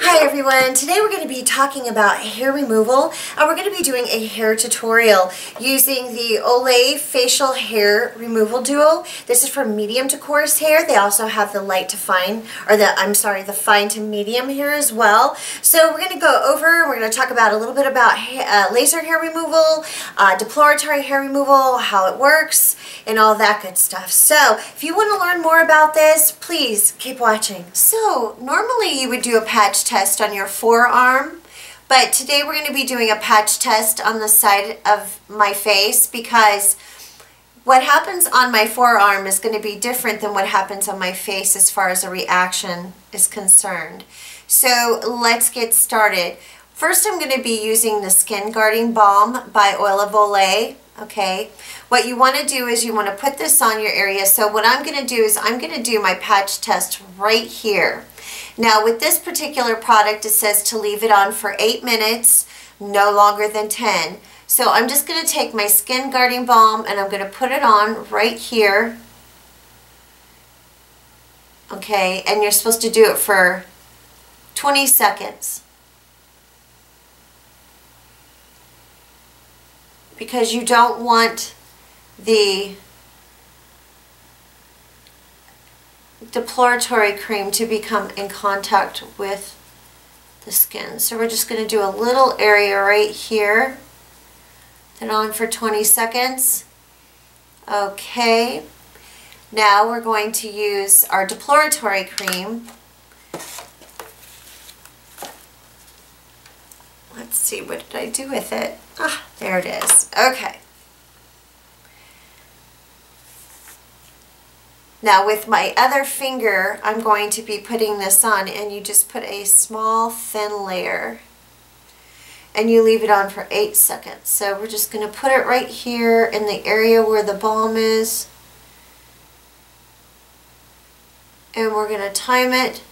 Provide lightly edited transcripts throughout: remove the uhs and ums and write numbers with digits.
Hi everyone, today we're going to be talking about hair removal and we're going to be doing a hair tutorial using the Olay Facial Hair Removal Duo. This is for medium to coarse hair. They also have the light to fine, or the fine to medium hair as well. So we're going to go over, we're going to talk about a little bit about laser hair removal, deploritory hair removal, how it works, and all that good stuff. So if you want to learn more about this, please keep watching. So normally you would do a patch test on your forearm, but today we're going to be doing a patch test on the side of my face because what happens on my forearm is going to be different than what happens on my face as far as a reaction is concerned. So let's get started. First I'm going to be using the Skin Guarding Balm by Olay. Okay, what you want to do is you want to put this on your area. So what I'm going to do is I'm going to do my patch test right here. Now with this particular product it says to leave it on for 8 minutes, no longer than 10. So I'm just going to take my Skin Guarding Balm and I'm going to put it on right here. Okay, and you're supposed to do it for 20 seconds. Because you don't want the deploritory cream to become in contact with the skin. So we're just going to do a little area right here. Then on for 20 seconds. Okay. Now we're going to use our deploritory cream. Let's see, what did I do with it? Ah, there it is. Okay. Now with my other finger, I'm going to be putting this on, and you just put a small thin layer and you leave it on for 8 seconds. So we're just going to put it right here in the area where the balm is, and we're going to time it.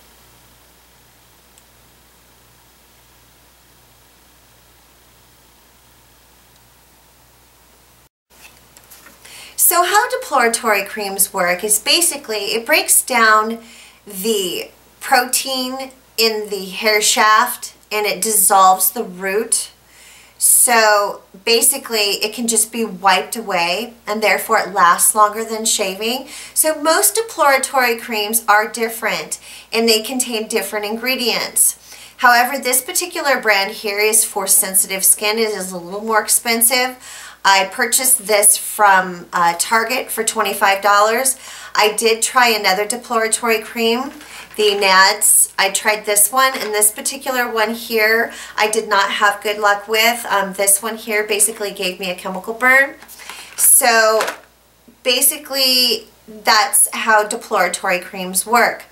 So how deploritory creams work is basically it breaks down the protein in the hair shaft and it dissolves the root. So basically it can just be wiped away and therefore it lasts longer than shaving. So most deploritory creams are different and they contain different ingredients. However, this particular brand here is for sensitive skin. It is a little more expensive. I purchased this from Target for $25. I did try another deploritory cream, the Nads. I tried this one, and this particular one here I did not have good luck with. This one here basically gave me a chemical burn. So basically that's how deploritory creams work.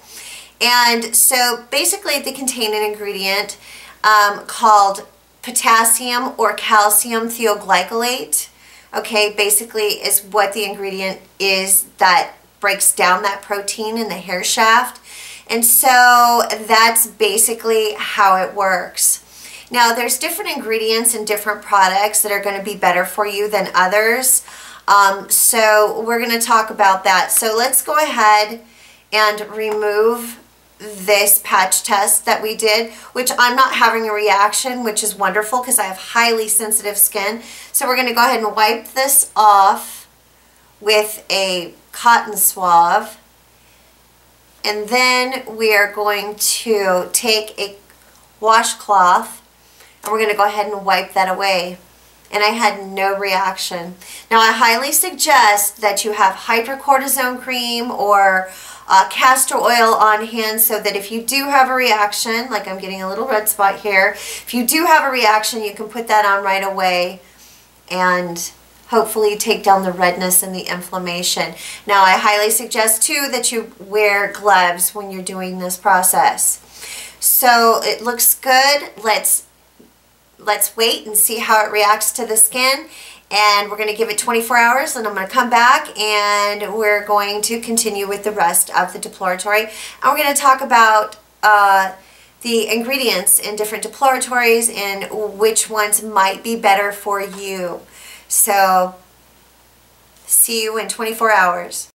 And so basically they contain an ingredient called potassium or calcium thioglycolate. Okay, basically is what the ingredient is that breaks down that protein in the hair shaft. And so that's basically how it works. Now there's different ingredients in different products that are going to be better for you than others. So we're going to talk about that. So let's go ahead and remove this patch test that we did, which I'm not having a reaction, which is wonderful because I have highly sensitive skin. So we're going to go ahead and wipe this off with a cotton swab, and then we are going to take a washcloth and we're going to go ahead and wipe that away. And I had no reaction. Now I highly suggest that you have hydrocortisone cream or castor oil on hand so that if you do have a reaction, like I'm getting a little red spot here, if you do have a reaction you can put that on right away and hopefully take down the redness and the inflammation. Now I highly suggest too that you wear gloves when you're doing this process. So it looks good. Let's wait and see how it reacts to the skin, and we're going to give it 24 hours, and I'm going to come back and we're going to continue with the rest of the deploritory, and we're going to talk about the ingredients in different deploritories and which ones might be better for you. So see you in 24 hours.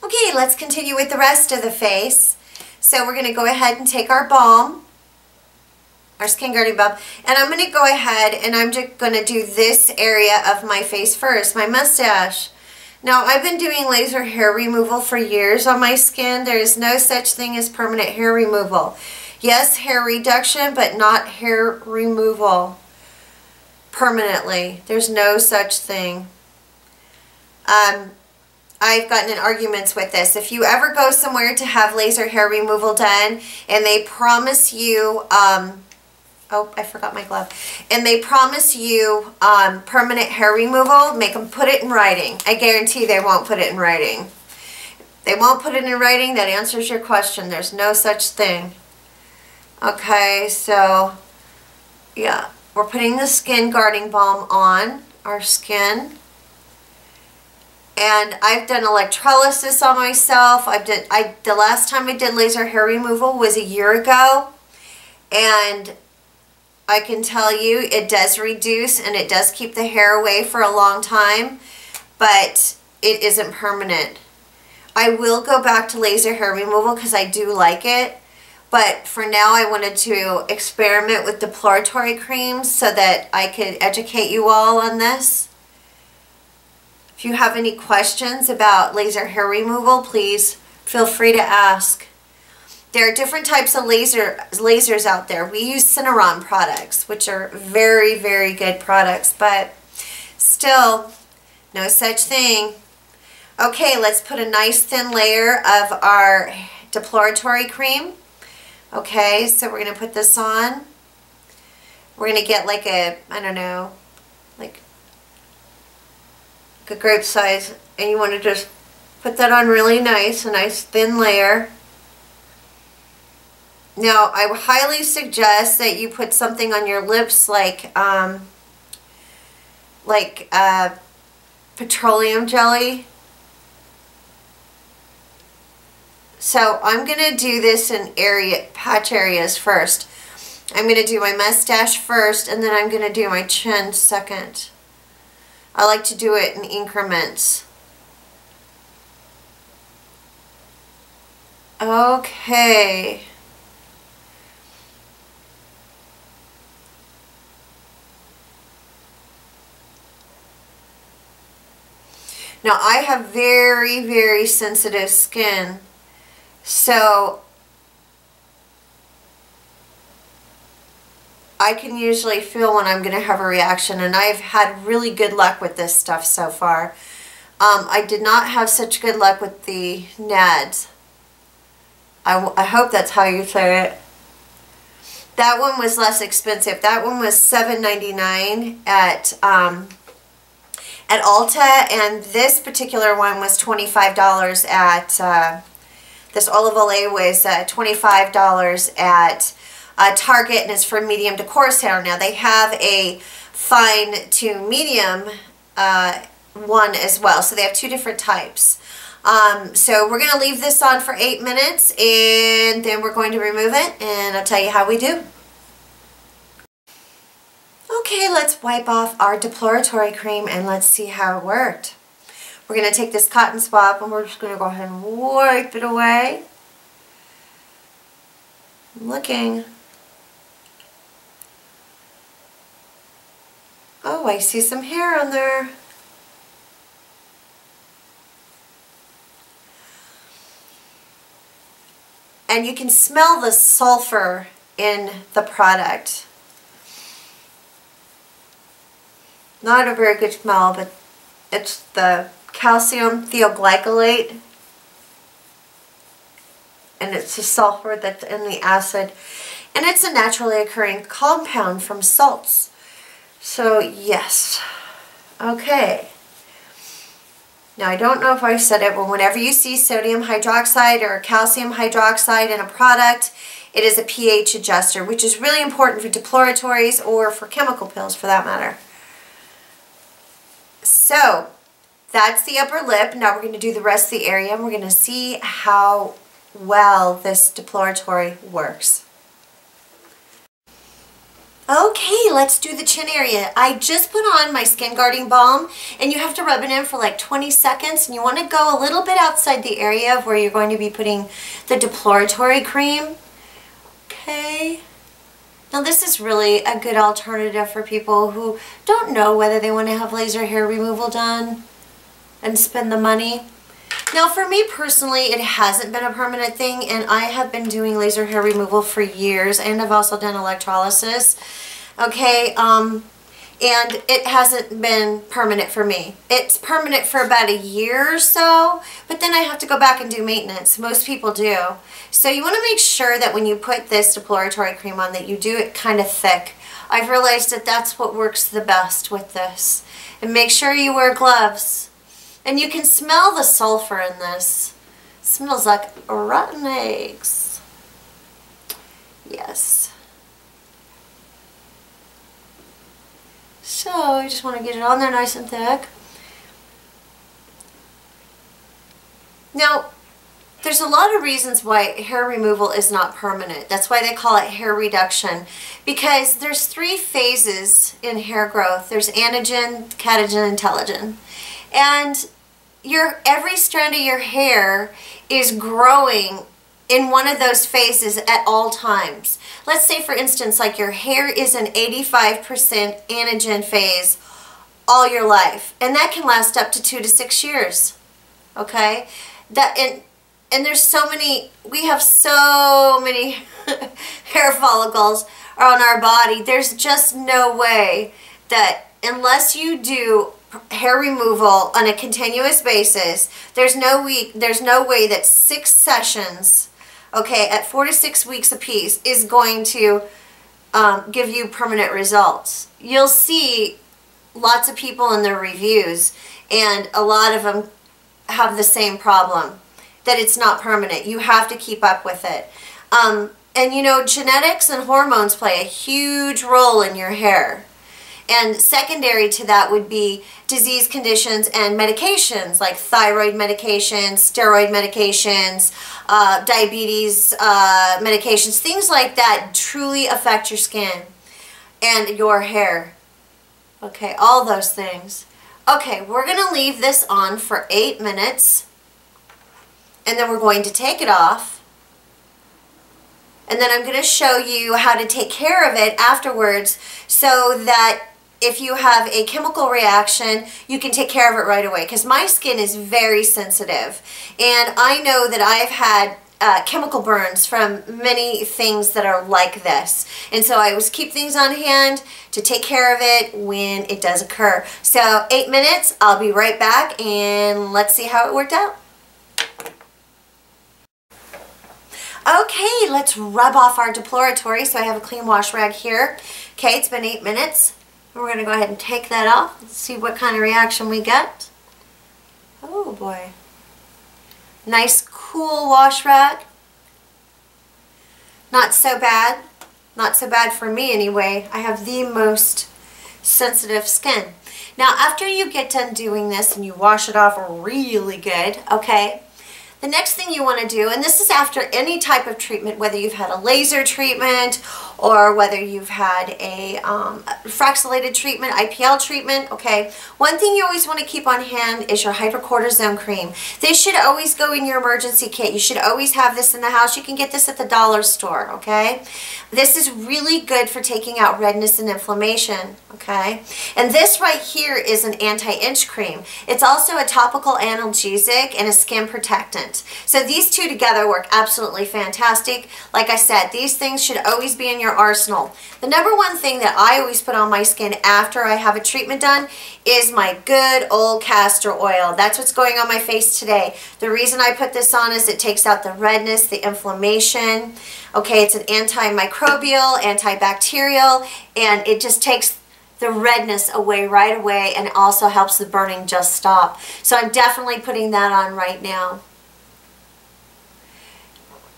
Okay, let's continue with the rest of the face. So we're going to go ahead and take our balm our Skin Guarding Balm. And I'm going to go ahead and I'm just going to do this area of my face first, my mustache. Now, I've been doing laser hair removal for years on my skin. There is no such thing as permanent hair removal. Yes, hair reduction, but not hair removal permanently. There's no such thing. I've gotten in arguments with this. If you ever go somewhere to have laser hair removal done and they promise you, oh, I forgot my glove. And they promise you permanent hair removal, make them put it in writing. I guarantee they won't put it in writing. They won't put it in writing. That answers your question. There's no such thing. Okay, so, yeah. We're putting the Skin Guarding Balm on our skin. And I've done electrolysis on myself. The last time I did laser hair removal was a year ago. And I can tell you it does reduce and it does keep the hair away for a long time, but it isn't permanent. I will go back to laser hair removal because I do like it, but for now I wanted to experiment with Deploritory creams so that I could educate you all on this. If you have any questions about laser hair removal, please feel free to ask. There are different types of lasers out there. We use Cineron products, which are very, very good products, but still, no such thing. Okay, let's put a nice thin layer of our Deploritory cream. Okay, so we're going to put this on. We're going to get like a, I don't know, like a grape size, and you want to just put that on really nice, a nice thin layer. Now, I would highly suggest that you put something on your lips like petroleum jelly. So I'm going to do this in patch areas first. I'm going to do my mustache first, and then I'm going to do my chin second. I like to do it in increments. Okay. Now, I have very, very sensitive skin, so I can usually feel when I'm going to have a reaction, and I've had really good luck with this stuff so far. I did not have such good luck with the Nads. I hope that's how you say it. That one was less expensive. That one was $7.99 at Ulta, and this particular one was $25 at, this Olay was $25 at Target, and it's for medium to coarse hair. Now they have a fine to medium one as well, so they have two different types. So we're going to leave this on for 8 minutes, and then we're going to remove it, and I'll tell you how we do. Okay, let's wipe off our Deploritory cream and let's see how it worked. We're going to take this cotton swab and we're just going to go ahead and wipe it away. I'm looking. Oh, I see some hair on there. And you can smell the sulfur in the product. Not a very good smell, but it's the calcium thioglycolate, and it's the sulfur that's in the acid, and it's a naturally occurring compound from salts. So yes. Okay. Now, I don't know if I said it, but whenever you see sodium hydroxide or calcium hydroxide in a product, it is a pH adjuster, which is really important for deploratories or for chemical peels for that matter. So, that's the upper lip. Now we're going to do the rest of the area, and we're going to see how well this Deploritory works. Okay, let's do the chin area. I just put on my Skin Guarding Balm, and you have to rub it in for like 20 seconds, and you want to go a little bit outside the area of where you're going to be putting the Deploritory cream. Okay. Now this is really a good alternative for people who don't know whether they want to have laser hair removal done and spend the money. Now for me personally, it hasn't been a permanent thing, and I have been doing laser hair removal for years, and I've also done electrolysis. Okay, and it hasn't been permanent for me. It's permanent for about a year or so, but then I have to go back and do maintenance. Most people do. So you want to make sure that when you put this Deploritory cream on that you do it kind of thick. I've realized that that's what works the best with this. And make sure you wear gloves. And you can smell the sulfur in this. It smells like rotten eggs. Yes. So you just want to get it on there nice and thick. Now, there's a lot of reasons why hair removal is not permanent. That's why they call it hair reduction. Because there's 3 phases in hair growth. There's anagen, catagen, and telogen. And every strand of your hair is growing in one of those phases at all times. Let's say, for instance, like your hair is an 85% anagen phase all your life. And that can last up to 2 to 6 years. Okay? And there's so many, we have so many hair follicles on our body. There's just no way that unless you do hair removal on a continuous basis, there's no way that 6 sessions, okay, at 4 to 6 weeks apiece is going to give you permanent results. You'll see lots of people in their reviews, and a lot of them have the same problem, that it's not permanent. You have to keep up with it. And you know, genetics and hormones play a huge role in your hair. And secondary to that would be disease conditions and medications, like thyroid medications, steroid medications, diabetes medications, things like that truly affect your skin and your hair. Okay, all those things. Okay, we're going to leave this on for 8 minutes, and then we're going to take it off. And then I'm going to show you how to take care of it afterwards so that if you have a chemical reaction, you can take care of it right away. Because my skin is very sensitive. And I know that I've had chemical burns from many things that are like this. And so I always keep things on hand to take care of it when it does occur. So 8 minutes, I'll be right back, and let's see how it worked out. Okay, let's rub off our Deploritory. So I have a clean wash rag here. Okay, it's been 8 minutes. We're going to go ahead and take that off and see what kind of reaction we get. Oh boy. Nice cool wash rag. Not so bad. Not so bad for me anyway. I have the most sensitive skin. Now after you get done doing this and you wash it off really good, okay, the next thing you want to do, and this is after any type of treatment, whether you've had a laser treatment or whether you've had a fraxylated treatment, IPL treatment, okay, one thing you always want to keep on hand is your hypercortisone cream. This should always go in your emergency kit. You should always have this in the house. You can get this at the dollar store, okay? This is really good for taking out redness and inflammation, okay? And this right here is an anti-itch cream. It's also a topical analgesic and a skin protectant. So these two together work absolutely fantastic. Like I said, these things should always be in your arsenal. The number one thing that I always put on my skin after I have a treatment done is my good old castor oil. That's what's going on my face today. The reason I put this on is it takes out the redness, the inflammation. Okay, it's an antimicrobial, antibacterial, and it just takes the redness away right away, and also helps the burning just stop. So I'm definitely putting that on right now.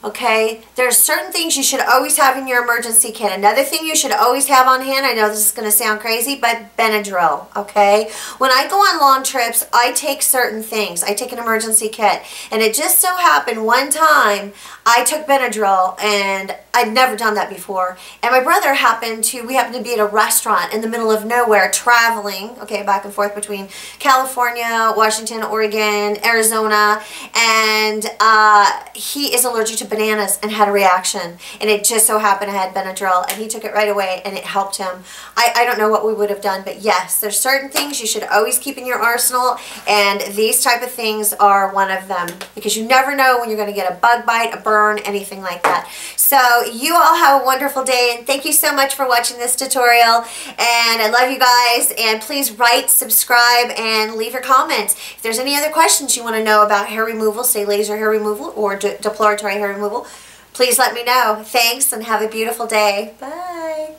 Okay, there's certain things you should always have in your emergency kit. Another thing you should always have on hand, I know this is going to sound crazy, but Benadryl, okay? When I go on long trips, I take certain things. I take an emergency kit. And it just so happened one time I took Benadryl, and I'd never done that before. And my brother we happened to be at a restaurant in the middle of nowhere traveling, okay, back and forth between California, Washington, Oregon, Arizona, and he is allergic to bananas and had a reaction. And it just so happened I had Benadryl, and he took it right away and it helped him. I don't know what we would have done, but yes, there's certain things you should always keep in your arsenal, and these type of things are one of them, because you never know when you're going to get a bug bite, a burn, anything like that. So you all have a wonderful day, and thank you so much for watching this tutorial, and I love you guys, and please write, subscribe, and leave your comments. If there's any other questions you want to know about hair removal, say laser hair removal or deploritory hair removal, please let me know. Thanks, and have a beautiful day. Bye.